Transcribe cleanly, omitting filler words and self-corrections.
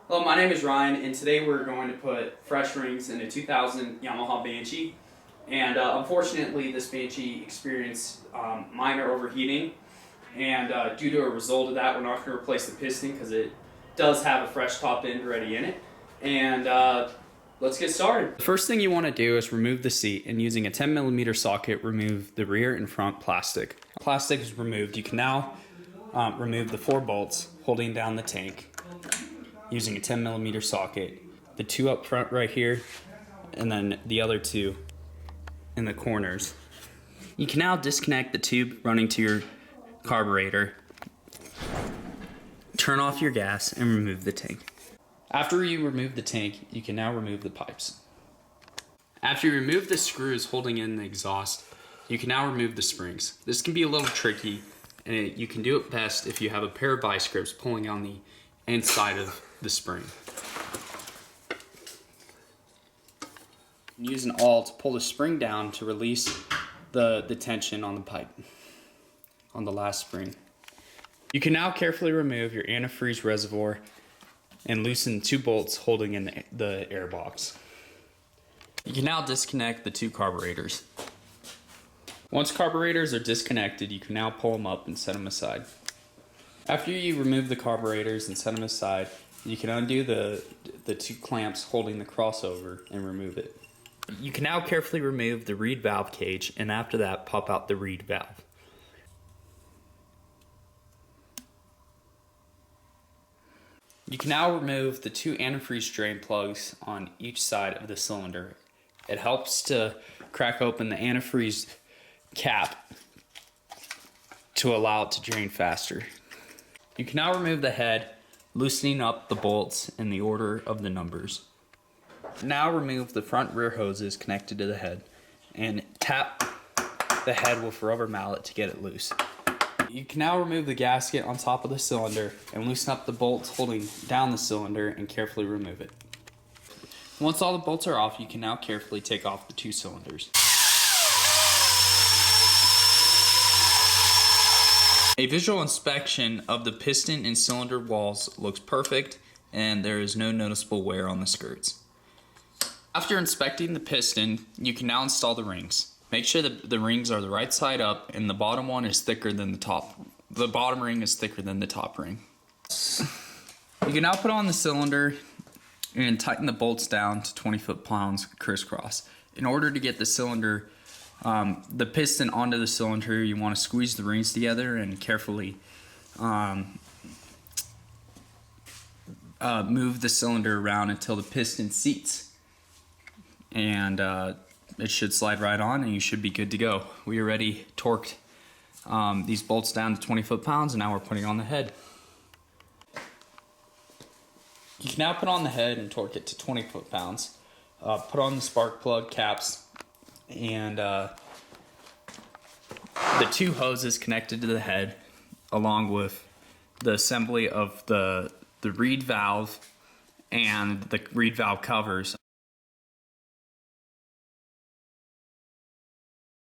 Hello, my name is Ryan, and today we're going to put fresh rings in a 2000 Yamaha Banshee. And unfortunately, this Banshee experienced minor overheating, and due to a result of that, we're not going to replace the piston because it does have a fresh top end already in it. And let's get started. The first thing you want to do is remove the seat, and using a 10mm socket, remove the rear and front plastic. Plastic is removed. You can now remove the 4 bolts holding down the tank using a 10mm socket, the 2 up front right here, and then the other 2 in the corners. You can now disconnect the tube running to your carburetor, turn off your gas, and remove the tank. After you remove the tank, you can now remove the pipes. After you remove the screws holding in the exhaust, you can now remove the springs. This can be a little tricky, and you can do it best if you have a pair of vice grips pulling on the inside of the spring. Use an awl to pull the spring down to release the tension on the pipe, on the last spring. You can now carefully remove your antifreeze reservoir and loosen 2 bolts holding in the air box. You can now disconnect the 2 carburetors. Once carburetors are disconnected, you can now pull them up and set them aside. After you remove the carburetors and set them aside, you can undo the 2 clamps holding the crossover and remove it. You can now carefully remove the reed valve cage, and after that, pop out the reed valve. You can now remove the 2 antifreeze drain plugs on each side of the cylinder. It helps to crack open the antifreeze cap to allow it to drain faster. You can now remove the head, loosening up the bolts in the order of the numbers. Now remove the front rear hoses connected to the head and tap the head with a rubber mallet to get it loose. You can now remove the gasket on top of the cylinder and loosen up the bolts holding down the cylinder and carefully remove it. Once all the bolts are off, you can now carefully take off the 2 cylinders. A visual inspection of the piston and cylinder walls looks perfect, and there is no noticeable wear on the skirts. After inspecting the piston, you can now install the rings. Make sure that the rings are the right side up and the bottom one is thicker than the top. The bottom ring is thicker than the top ring. You can now put on the cylinder and tighten the bolts down to 20 foot-pounds crisscross. In order to get the cylinder, the piston onto the cylinder, you want to squeeze the rings together and carefully move the cylinder around until the piston seats. And it should slide right on and you should be good to go. We already torqued these bolts down to 20 foot-pounds, and now we're putting on the head. You can now put on the head and torque it to 20 foot-pounds. Put on the spark plug caps and the 2 hoses connected to the head, along with the assembly of the reed valve and the reed valve covers.